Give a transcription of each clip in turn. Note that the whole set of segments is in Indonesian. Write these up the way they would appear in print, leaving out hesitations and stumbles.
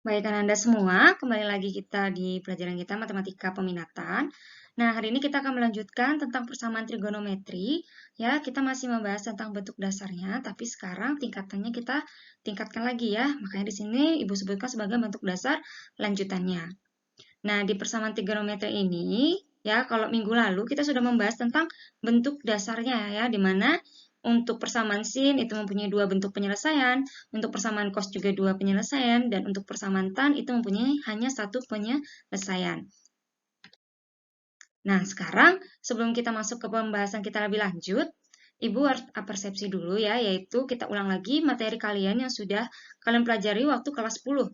Baik, Anda semua, kembali lagi kita di pelajaran kita Matematika Peminatan. Nah, hari ini kita akan melanjutkan tentang persamaan trigonometri. Ya, kita masih membahas tentang bentuk dasarnya, tapi sekarang tingkatannya kita tingkatkan lagi ya. Makanya di sini Ibu sebutkan sebagai bentuk dasar lanjutannya. Nah, di persamaan trigonometri ini, ya, kalau minggu lalu kita sudah membahas tentang bentuk dasarnya ya, di mana untuk persamaan sin itu mempunyai dua bentuk penyelesaian, untuk persamaan cos juga dua penyelesaian, dan untuk persamaan tan itu mempunyai hanya satu penyelesaian. Nah, sekarang sebelum kita masuk ke pembahasan kita lebih lanjut, Ibu harus persepsi dulu ya, yaitu kita ulang lagi materi kalian yang sudah kalian pelajari waktu kelas 10.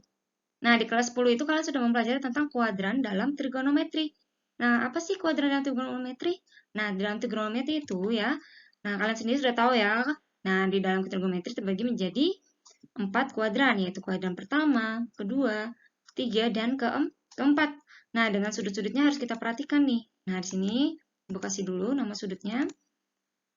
Nah, di kelas 10 itu kalian sudah mempelajari tentang kuadran dalam trigonometri. Nah, apa sih kuadran dalam trigonometri? Nah, di dalam trigonometri itu ya, nah kalian sendiri sudah tahu ya. Nah, di dalam trigonometri terbagi menjadi 4 kuadran, yaitu kuadran pertama, kedua, ketiga, dan keempat. Nah, dengan sudut-sudutnya harus kita perhatikan nih. Nah, di sini Ibu kasih dulu nama sudutnya.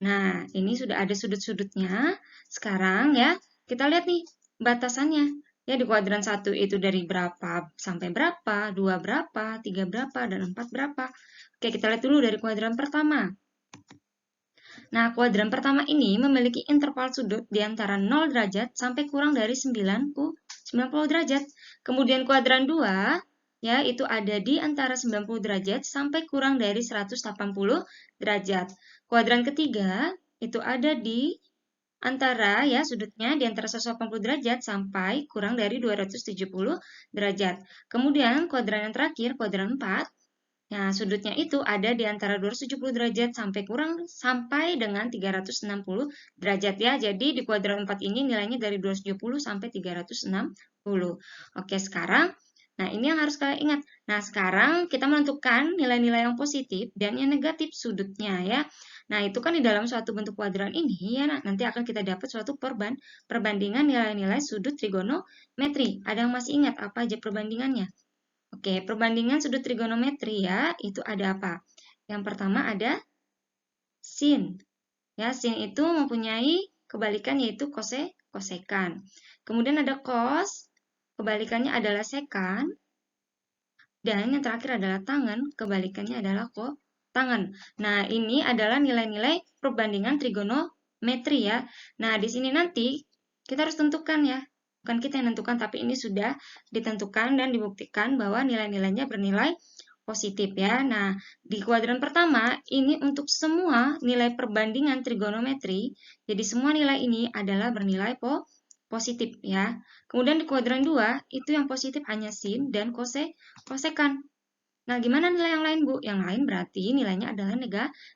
Nah, ini sudah ada sudut-sudutnya. Sekarang ya, kita lihat nih batasannya. Ya, di kuadran 1 itu dari berapa sampai berapa, 2 berapa, 3 berapa, dan 4 berapa. Oke, kita lihat dulu dari kuadran pertama. Nah, kuadran pertama ini memiliki interval sudut di antara 0 derajat sampai kurang dari 90 derajat. Kemudian kuadran 2, ya, itu ada di antara 90 derajat sampai kurang dari 180 derajat. Kuadran ketiga, itu ada di antara ya sudutnya di antara 180 derajat sampai kurang dari 270 derajat. Kemudian kuadran yang terakhir, kuadran 4, nah, sudutnya itu ada di antara 270 derajat sampai dengan 360 derajat ya. Jadi di kuadran 4 ini nilainya dari 270 sampai 360. Oke, sekarang nah ini yang harus kalian ingat. Nah, sekarang kita menentukan nilai-nilai yang positif dan yang negatif sudutnya ya. Nah, itu kan di dalam suatu bentuk kuadran ini ya nanti akan kita dapat suatu perbandingan nilai-nilai sudut trigonometri. Ada yang masih ingat apa aja perbandingannya? Oke, perbandingan sudut trigonometri ya, itu ada apa? Yang pertama ada sin. Ya, sin itu mempunyai kebalikan yaitu kosekan. Kemudian ada cos, kebalikannya adalah sekan. Dan yang terakhir adalah tangen, kebalikannya adalah tangen. Nah, ini adalah nilai-nilai perbandingan trigonometri ya. Nah, di sini nanti kita harus tentukan ya. Bukan kita yang tentukan, tapi ini sudah ditentukan dan dibuktikan bahwa nilai-nilainya bernilai positif ya. Nah, di kuadran pertama, ini untuk semua nilai perbandingan trigonometri, jadi semua nilai ini adalah bernilai positif ya. Kemudian di kuadran 2, itu yang positif hanya sin dan kosekan. Nah, gimana nilai yang lain, Bu? Yang lain berarti nilainya adalah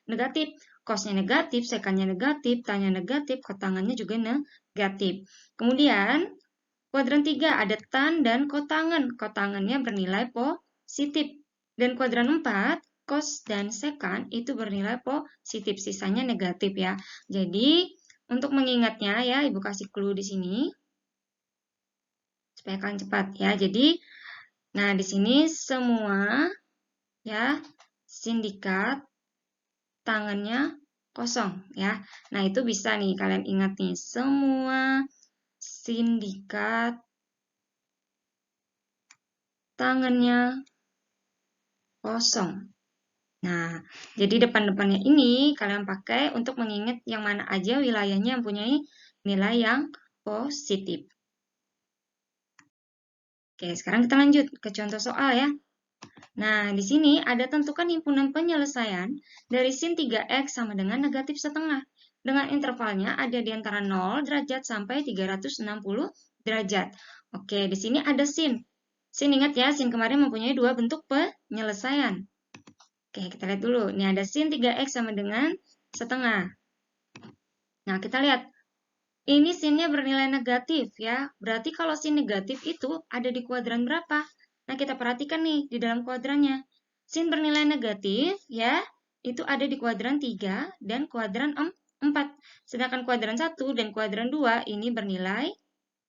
negatif. Cosnya negatif, sekannya negatif, tannya negatif, kotangannya juga negatif. Kemudian, kuadran 3 ada tan dan kotangan. Kotangannya bernilai positif. Dan kuadran 4, cos dan sekan itu bernilai positif. Sisanya negatif ya. Jadi, untuk mengingatnya ya, Ibu kasih clue di sini. Supaya kalian cepat ya. Jadi, nah di sini semua ya sindikat tangannya kosong ya. Nah, itu bisa nih kalian ingat nih, semua sindikat tangannya kosong. Nah, jadi depan-depannya ini kalian pakai untuk mengingat yang mana aja wilayahnya yang punya nilai yang positif. Oke, sekarang kita lanjut ke contoh soal ya. Nah, di sini ada tentukan himpunan penyelesaian dari sin 3x sama dengan negatif setengah. Dengan intervalnya ada di antara 0 derajat sampai 360 derajat. Oke, di sini ada sin. Sin ingat ya, sin kemarin mempunyai dua bentuk penyelesaian. Oke, kita lihat dulu. Ini ada sin 3x sama dengan setengah. Nah, kita lihat. Ini sinnya bernilai negatif ya. Berarti kalau sin negatif itu ada di kuadran berapa? Nah, kita perhatikan nih di dalam kuadrannya. Sin bernilai negatif ya, itu ada di kuadran 3 dan kuadran 4. Sedangkan kuadran 1 dan kuadran 2 ini bernilai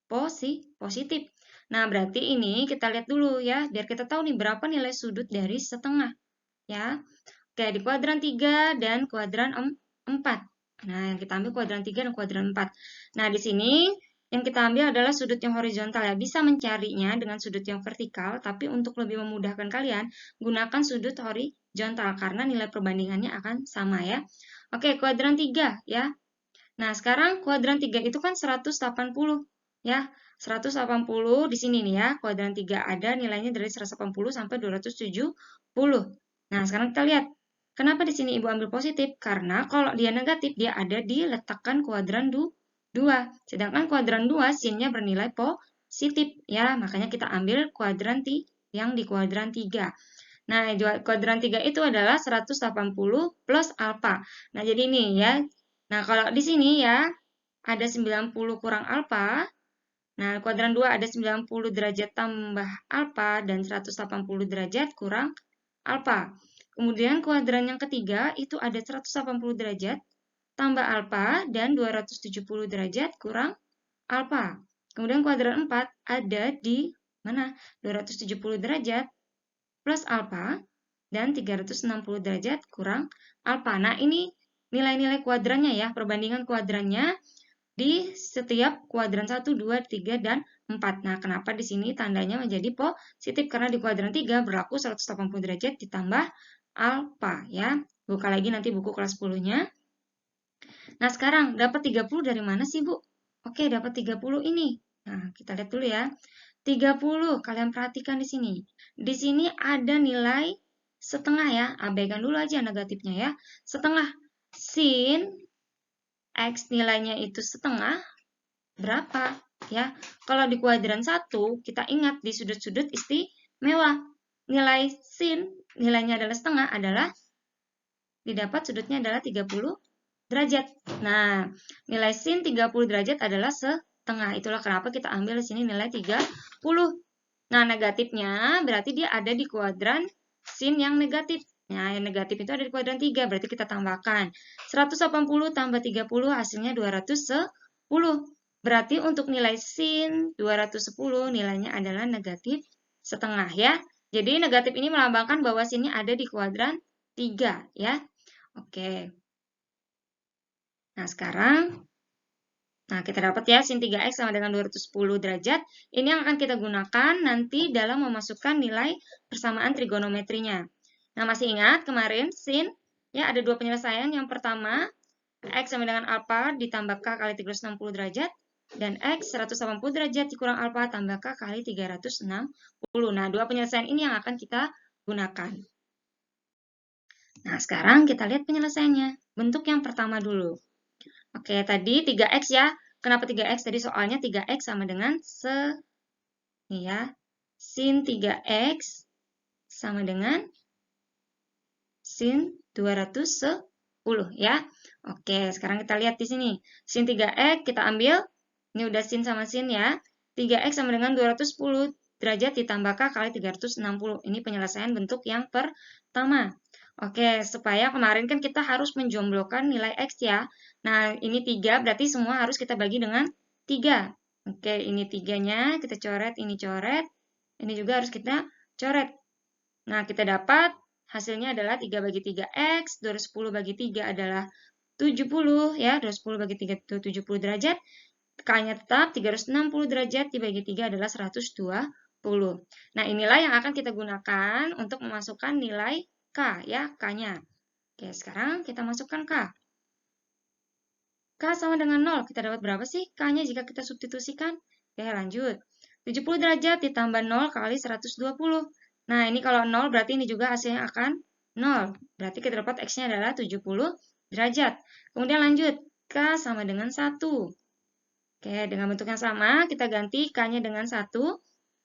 positif. Nah, berarti ini kita lihat dulu ya, biar kita tahu nih berapa nilai sudut dari setengah. Ya. Oke, di kuadran 3 dan kuadran 4. Nah, yang kita ambil kuadran 3 dan kuadran 4. Nah, di sini yang kita ambil adalah sudut yang horizontal ya. Bisa mencarinya dengan sudut yang vertikal, tapi untuk lebih memudahkan kalian, gunakan sudut horizontal karena nilai perbandingannya akan sama ya. Oke, kuadran 3 ya. Nah, sekarang kuadran 3 itu kan 180 ya. 180 di sini nih ya, kuadran 3 ada nilainya dari 180 sampai 270. Nah, sekarang kita lihat. Kenapa di sini Ibu ambil positif? Karena kalau dia negatif, dia ada di letakkan kuadran 2. Sedangkan kuadran 2 sinnya bernilai positif ya. Makanya kita ambil kuadran yang di kuadran 3. Nah, kuadran 3 itu adalah 180 plus alfa. Nah, jadi ini ya. Nah, kalau di sini ya ada 90 kurang alfa. Nah, kuadran 2 ada 90 derajat tambah alfa dan 180 derajat kurang alfa. Kemudian kuadran yang ketiga itu ada 180 derajat tambah alfa dan 270 derajat kurang alfa. Kemudian kuadran 4 ada di mana? 270 derajat plus alfa dan 360 derajat kurang alfa. Nah, ini nilai-nilai kuadrannya ya, perbandingan kuadrannya di setiap kuadran 1, 2, 3, dan 4. Nah, kenapa di sini tandanya menjadi positif? Karena di kuadran 3 berlaku 180 derajat ditambah alfa ya. Buka lagi nanti buku kelas 10-nya. Nah, sekarang dapat 30 dari mana sih, Bu? Oke, dapat 30 ini. Nah, kita lihat dulu ya. 30, kalian perhatikan di sini. Di sini ada nilai setengah ya. Abaikan dulu aja negatifnya ya. Setengah sin X nilainya itu setengah berapa ya? Kalau di kuadran 1, kita ingat di sudut-sudut istimewa. Nilai sin nilainya adalah setengah adalah didapat sudutnya adalah 30 derajat. Nah, nilai sin 30 derajat adalah setengah. Itulah kenapa kita ambil di sini nilai 30. Nah, negatifnya berarti dia ada di kuadran sin yang negatif. Nah, yang negatif itu ada di kuadran 3, berarti kita tambahkan. 180 tambah 30 hasilnya 210. Berarti untuk nilai sin 210 nilainya adalah negatif setengah ya. Jadi negatif ini melambangkan bahwa sinnya ada di kuadran 3 ya. Oke. Nah, sekarang kita dapat ya sin 3x sama dengan 210 derajat. Ini yang akan kita gunakan nanti dalam memasukkan nilai persamaan trigonometrinya. Nah, masih ingat kemarin sin ya ada dua penyelesaian. Yang pertama, x sama dengan alfa ditambah k kali 360 derajat dan x 180 derajat dikurang alfa tambah k kali 360. Nah, dua penyelesaian ini yang akan kita gunakan. Nah, sekarang kita lihat penyelesaiannya. Bentuk yang pertama dulu. Oke, tadi 3x ya. Kenapa 3x? Tadi soalnya 3x sama dengan ini ya. Sin 3x sama dengan sin 210 ya. Oke, sekarang kita lihat di sini. Sin 3x kita ambil. Ini udah sin sama sin ya. 3x sama dengan 210 derajat ditambah k kali 360. Ini penyelesaian bentuk yang pertama. Oke, supaya kemarin kan kita harus menjomblokkan nilai x ya. Nah, ini 3, berarti semua harus kita bagi dengan 3. Oke, ini 3-nya, kita coret, ini coret. Ini juga harus kita coret. Nah, kita dapat hasilnya adalah 3 bagi 3x, 210 bagi 3 adalah 70, ya. 210 bagi 3 itu 70 derajat. K-nya tetap 360 derajat dibagi 3 adalah 120. Nah, inilah yang akan kita gunakan untuk memasukkan nilai K ya, K-nya. Oke, sekarang kita masukkan K. K sama dengan 0. Kita dapat berapa sih K-nya jika kita substitusikan? Oke, lanjut. 70 derajat ditambah 0 kali 120. Nah, ini kalau 0 berarti ini juga hasilnya akan 0. Berarti kita dapat X-nya adalah 70 derajat. Kemudian lanjut. K sama dengan 1. Oke, dengan bentuk yang sama, kita ganti K-nya dengan 1.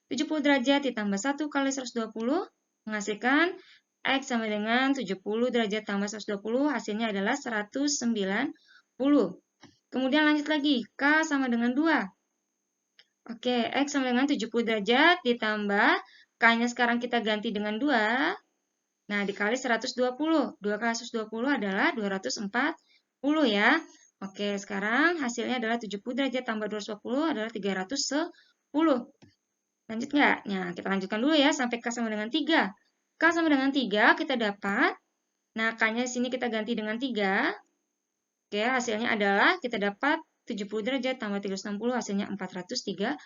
70 derajat ditambah 1 kali 120 menghasilkan X sama dengan 70 derajat tambah 120, hasilnya adalah 190. Kemudian lanjut lagi, K sama dengan 2. Oke, X sama dengan 70 derajat ditambah, K-nya sekarang kita ganti dengan 2. Nah, dikali 120. 2 kali 120 adalah 240 ya. Oke, sekarang hasilnya adalah 70 derajat tambah 240 adalah 310. Lanjut nggak? Nah, kita lanjutkan dulu ya sampai K sama dengan 3. K sama dengan 3 kita dapat. Nah, K-nya di sini kita ganti dengan 3. Oke, hasilnya adalah kita dapat 70 derajat tambah 360 hasilnya 430.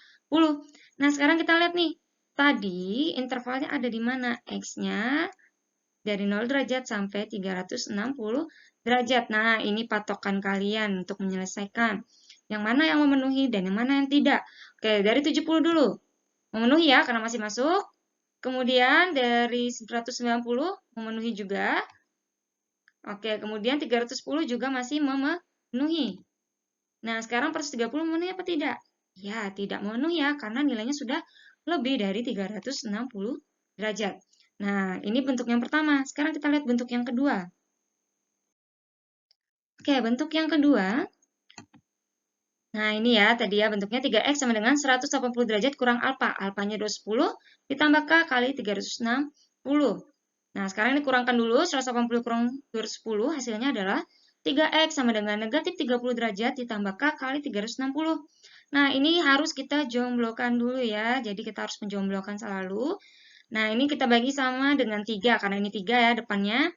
Nah, sekarang kita lihat nih. Tadi intervalnya ada di mana? X-nya dari 0 derajat sampai 360 derajat. Nah, ini patokan kalian untuk menyelesaikan. Yang mana yang memenuhi dan yang mana yang tidak. Oke, dari 70 dulu. Memenuhi ya, karena masih masuk. Kemudian dari 190 memenuhi juga. Oke, kemudian 310 juga masih memenuhi. Nah, sekarang 430 memenuhi apa tidak? Ya, tidak memenuhi ya, karena nilainya sudah lebih dari 360 derajat. Nah, ini bentuk yang pertama. Sekarang kita lihat bentuk yang kedua. Oke, bentuk yang kedua. Nah, ini ya, tadi ya bentuknya 3X sama dengan 180 derajat kurang alfa. Alfanya 210 ditambah K kali 360. Nah, sekarang ini kurangkan dulu, 180 kurang 210, hasilnya adalah 3X sama dengan negatif 30 derajat ditambah K kali 360. Nah, ini harus kita jomblokan dulu ya, jadi kita harus menjomblokan selalu. Nah, ini kita bagi sama dengan 3, karena ini 3 ya depannya.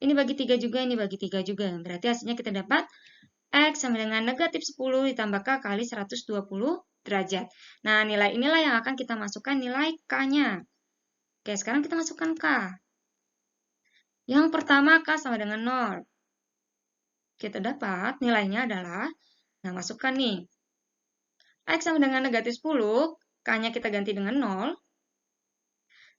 Ini bagi 3 juga, ini bagi 3 juga. Berarti hasilnya kita dapat X sama dengan negatif 10 ditambah K kali 120 derajat. Nah, nilai inilah yang akan kita masukkan nilai K-nya. Oke, sekarang kita masukkan K. Yang pertama, K sama dengan 0. Kita dapat nilainya adalah, nah masukkan nih. X sama dengan negatif 10, K-nya kita ganti dengan 0.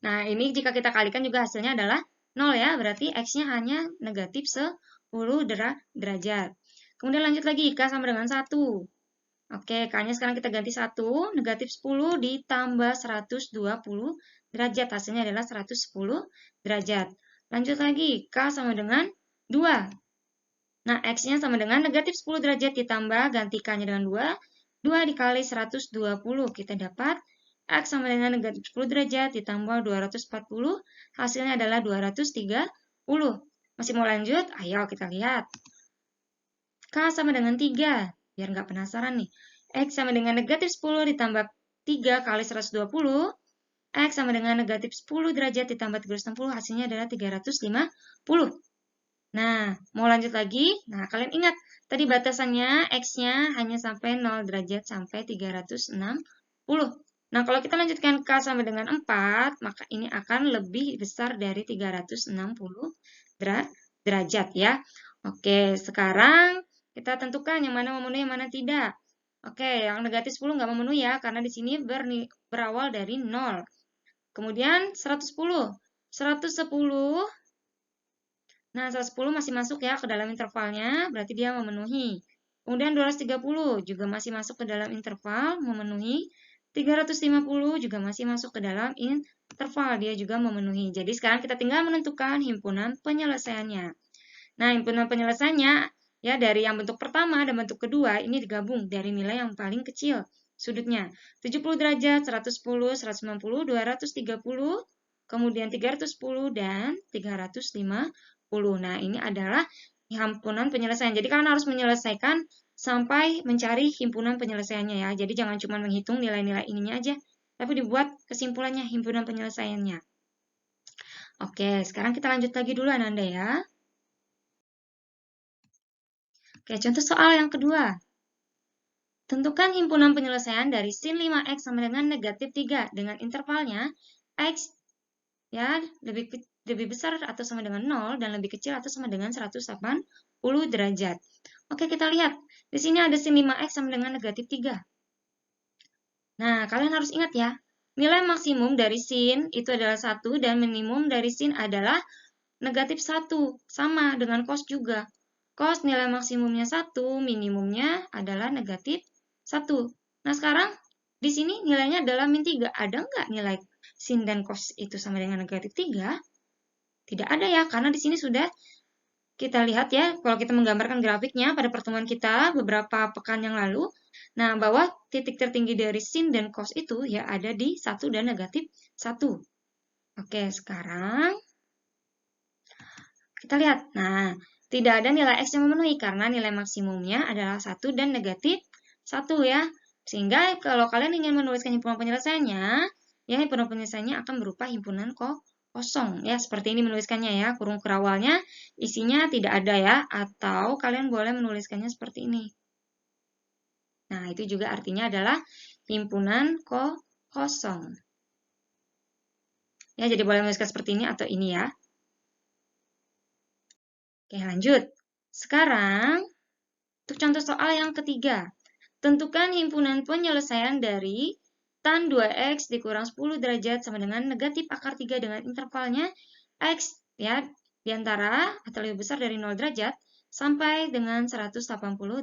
Nah, ini jika kita kalikan juga hasilnya adalah 0 ya, berarti X-nya hanya negatif 10 derajat. Kemudian lanjut lagi, K sama dengan 1. Oke, K-nya sekarang kita ganti 1, negatif 10 ditambah 120 derajat, hasilnya adalah 110 derajat. Lanjut lagi, K sama dengan 2. Nah, X-nya sama dengan negatif 10 derajat ditambah, ganti K-nya dengan 2. 2 dikali 120, kita dapat X sama dengan negatif 10 derajat ditambah 240, hasilnya adalah 230. Masih mau lanjut? Ayo kita lihat. K sama dengan 3, biar nggak penasaran nih. X sama dengan negatif 10 ditambah 3 kali 120. X sama dengan negatif 10 derajat ditambah 360, hasilnya adalah 350. Nah, mau lanjut lagi? Nah, kalian ingat, tadi batasannya X-nya hanya sampai 0 derajat sampai 360. Nah, kalau kita lanjutkan K sama dengan 4, maka ini akan lebih besar dari 360 derajat ya. Oke, sekarang kita tentukan yang mana memenuhi, yang mana tidak. Oke, yang negatif 10 nggak memenuhi ya, karena di sini berawal dari 0. Kemudian 110. 110, nah 110 masih masuk ya ke dalam intervalnya, berarti dia memenuhi. Kemudian 230 juga masih masuk ke dalam interval, memenuhi. 350 juga masih masuk ke dalam interval, dia juga memenuhi. Jadi sekarang kita tinggal menentukan himpunan penyelesaiannya. Nah, himpunan penyelesaiannya ya dari yang bentuk pertama dan bentuk kedua ini digabung dari nilai yang paling kecil sudutnya. 70 derajat, 110, 190, 230, kemudian 310 dan 350. Nah, ini adalah himpunan penyelesaian. Jadi kalian harus menyelesaikan sampai mencari himpunan penyelesaiannya ya. Jadi jangan cuma menghitung nilai-nilai ininya aja, tapi dibuat kesimpulannya himpunan penyelesaiannya. Oke, sekarang kita lanjut lagi dulu Ananda ya. Oke, contoh soal yang kedua. Tentukan himpunan penyelesaian dari sin 5x sama dengan negatif 3 dengan intervalnya x ya lebih besar atau sama dengan 0 dan lebih kecil atau sama dengan 180 derajat. Oke, kita lihat. Di sini ada sin 5x sama dengan negatif 3. Nah, kalian harus ingat ya, nilai maksimum dari sin itu adalah 1 dan minimum dari sin adalah negatif 1. Sama dengan cos juga. Cos nilai maksimumnya 1, minimumnya adalah negatif 1. Nah, sekarang di sini nilainya adalah min 3. Ada nggak nilai sin dan cos itu sama dengan negatif 3? Tidak ada ya, karena di sini sudah kita lihat ya, kalau kita menggambarkan grafiknya pada pertemuan kita beberapa pekan yang lalu, nah bahwa titik tertinggi dari sin dan cos itu ya ada di 1 dan negatif 1. Oke, sekarang kita lihat. Nah, tidak ada nilai X yang memenuhi karena nilai maksimumnya adalah 1 dan negatif 1 ya. Sehingga kalau kalian ingin menuliskan himpunan penyelesaiannya, ya himpunan penyelesaiannya akan berupa himpunan kosong. Ya, seperti ini menuliskannya ya. Kurung kerawalnya isinya tidak ada ya. Atau kalian boleh menuliskannya seperti ini. Nah, itu juga artinya adalah himpunan kosong. Ya, jadi boleh menuliskan seperti ini atau ini ya. Oke, lanjut. Sekarang, untuk contoh soal yang ketiga. Tentukan himpunan penyelesaian dari tan 2x dikurang 10 derajat sama dengan negatif akar 3 dengan intervalnya x ya di antara atau lebih besar dari 0 derajat sampai dengan 180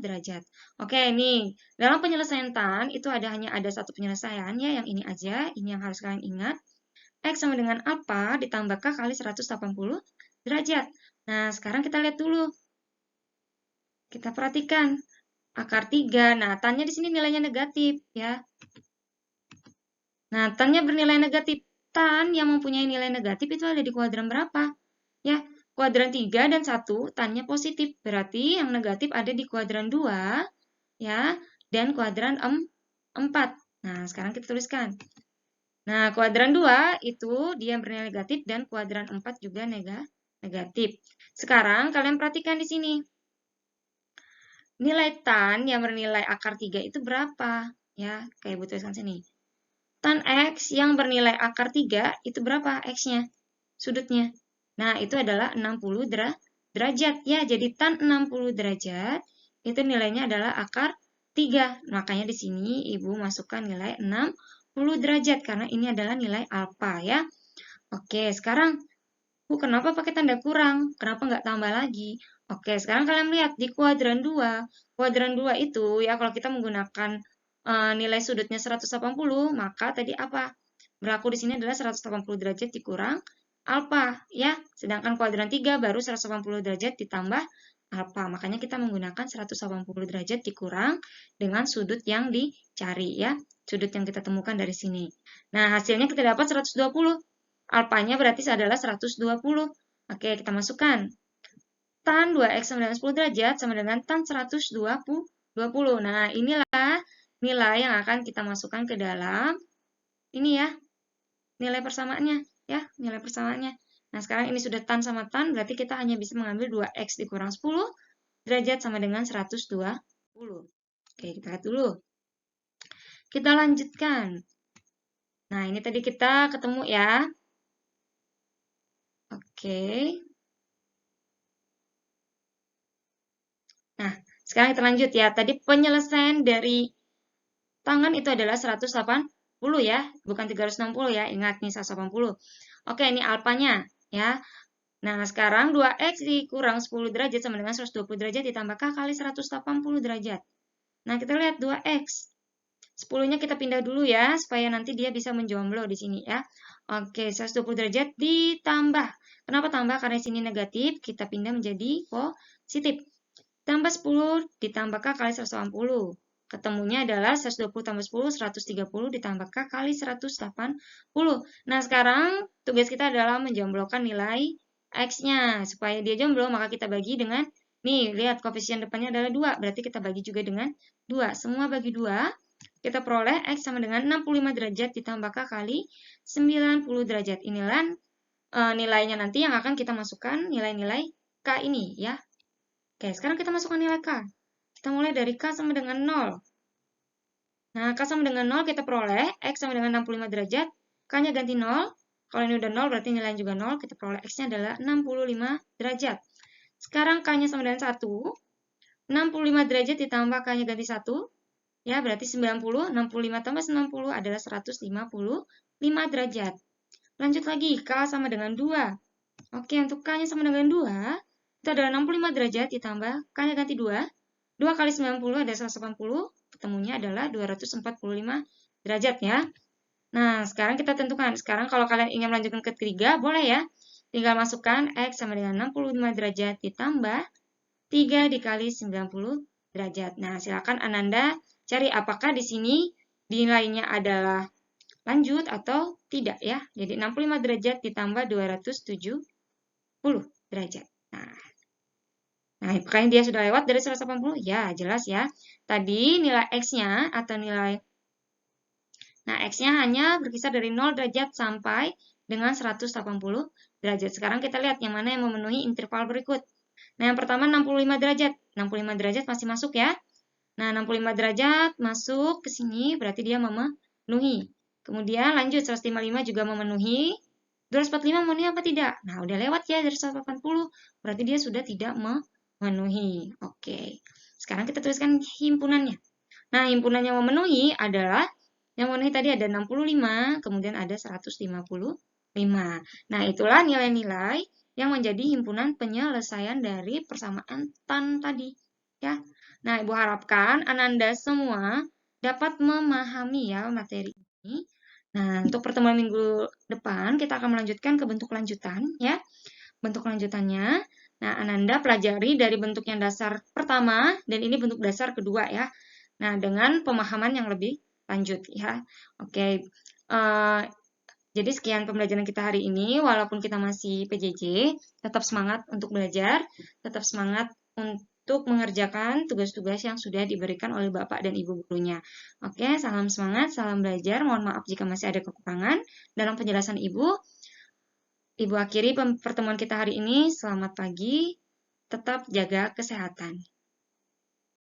derajat. Oke, ini dalam penyelesaian tan itu hanya ada satu penyelesaian ya, yang ini aja, ini yang harus kalian ingat. X sama dengan apa ditambah K kali 180 derajat. Nah, sekarang kita lihat dulu. Kita perhatikan akar 3. Nah, tan-nya di sini nilainya negatif ya. Nah, tan-nya bernilai negatif. Tan yang mempunyai nilai negatif itu ada di kuadran berapa? Ya, kuadran 3 dan 1 tan-nya positif. Berarti yang negatif ada di kuadran 2 ya, dan kuadran 4. Nah, sekarang kita tuliskan. Nah, kuadran 2 itu dia bernilai negatif dan kuadran 4 juga negatif. Sekarang kalian perhatikan di sini. Nilai tan yang bernilai akar 3 itu berapa? Ya, kayak Ibu tuliskan sini. Tan X yang bernilai akar 3 itu berapa X-nya? Sudutnya. Nah, itu adalah 60 derajat. Ya, jadi tan 60 derajat itu nilainya adalah akar 3. Makanya di sini Ibu masukkan nilai 60 derajat karena ini adalah nilai alfa ya. Oke, sekarang Bu, kenapa pakai tanda kurang? Kenapa nggak tambah lagi? Oke, sekarang kalian lihat di kuadran 2. Kuadran 2 itu ya kalau kita menggunakan nilai sudutnya 180, maka tadi apa? Berlaku di sini adalah 180 derajat dikurang alfa ya. Sedangkan kuadran 3 baru 180 derajat ditambah alfa. Makanya kita menggunakan 180 derajat dikurang dengan sudut yang dicari ya. Sudut yang kita temukan dari sini. Nah, hasilnya kita dapat 120. Alfanya berarti adalah 120. Oke, kita masukkan. Tan 2x sama dengan 10 derajat sama dengan tan 120. Nah, inilah nilai yang akan kita masukkan ke dalam ini ya. Nilai persamaannya ya, nilai persamaannya. Nah, sekarang ini sudah tan sama tan, berarti kita hanya bisa mengambil 2x dikurang 10 derajat sama dengan 120. Oke, kita lihat dulu. Kita lanjutkan. Nah, ini tadi kita ketemu ya. Oke. Nah, sekarang kita lanjut ya. Tadi penyelesaian dari tangan itu adalah 180 ya, bukan 360 ya. Ingat nih 180. Oke, ini alfanya ya. Nah, sekarang 2x dikurang 10 derajat sama dengan 120 derajat ditambah K kali 180 derajat. Nah, kita lihat 2x. 10-nya kita pindah dulu ya, supaya nanti dia bisa menjomblo di sini ya. Oke, 120 derajat ditambah. Kenapa tambah? Karena di sini negatif, kita pindah menjadi positif. Tambah 10 ditambah K kali 180. Ketemunya adalah 120 tambah 10, 130 ditambah K kali 180. Nah, sekarang tugas kita adalah menjomblokkan nilai X-nya. Supaya dia jomblo, maka kita bagi dengan, nih, lihat koefisien depannya adalah 2. Berarti kita bagi juga dengan 2. Semua bagi 2. Kita peroleh X sama dengan 65 derajat ditambah K kali 90 derajat. Inilah nilainya nanti yang akan kita masukkan nilai-nilai K ini ya. Oke, sekarang kita masukkan nilai K. Kita mulai dari K sama dengan 0. Nah, K sama dengan 0 kita peroleh X sama dengan 65 derajat. K-nya ganti 0. Kalau ini udah 0 berarti nilainya juga 0. Kita peroleh X-nya adalah 65 derajat. Sekarang K-nya sama dengan 1. 65 derajat ditambah K-nya ganti 1. Ya, berarti 90. 65 tambah 90 adalah 155 derajat. Lanjut lagi, K sama dengan 2. Oke, untuk K-nya sama dengan 2. Itu adalah 65 derajat ditambah K-nya ganti 2. 2 kali 90 ada 180. Ketemunya adalah 245 derajat ya. Nah, sekarang kita tentukan. Sekarang kalau kalian ingin melanjutkan ke ketiga, boleh ya. Tinggal masukkan X sama dengan 65 derajat ditambah 3 dikali 90 derajat. Nah, silakan Ananda cari apakah di sini nilainya adalah lanjut atau tidak ya. Jadi 65 derajat ditambah 270 derajat. Nah, apakah dia sudah lewat dari 180? Ya, jelas ya. Tadi nilai X-nya atau nilai... Nah, X-nya hanya berkisar dari 0 derajat sampai dengan 180 derajat. Sekarang kita lihat yang mana yang memenuhi interval berikut. Nah, yang pertama 65 derajat. 65 derajat masih masuk ya. Nah, 65 derajat masuk ke sini, berarti dia memenuhi. Kemudian lanjut, 155 juga memenuhi. 245 memenuhi apa tidak? Nah, udah lewat ya dari 180, berarti dia sudah tidak memenuhi. Oke, sekarang kita tuliskan himpunannya. Nah, himpunan yang memenuhi adalah, yang memenuhi tadi ada 65, kemudian ada 155. Nah, itulah nilai-nilai yang menjadi himpunan penyelesaian dari persamaan tan tadi. Ya. Nah, Ibu harapkan Ananda semua dapat memahami ya materi ini. Nah, untuk pertemuan minggu depan kita akan melanjutkan ke bentuk lanjutan ya. Bentuk lanjutannya. Nah, Ananda pelajari dari bentuk yang dasar pertama dan ini bentuk dasar kedua ya. Nah, dengan pemahaman yang lebih lanjut ya. Oke. Jadi sekian pembelajaran kita hari ini. Walaupun kita masih PJJ, tetap semangat untuk belajar, tetap semangat untuk mengerjakan tugas-tugas yang sudah diberikan oleh Bapak dan Ibu gurunya. Oke, salam semangat, salam belajar. Mohon maaf jika masih ada kekurangan dalam penjelasan Ibu. Ibu akhiri pertemuan kita hari ini. Selamat pagi, tetap jaga kesehatan.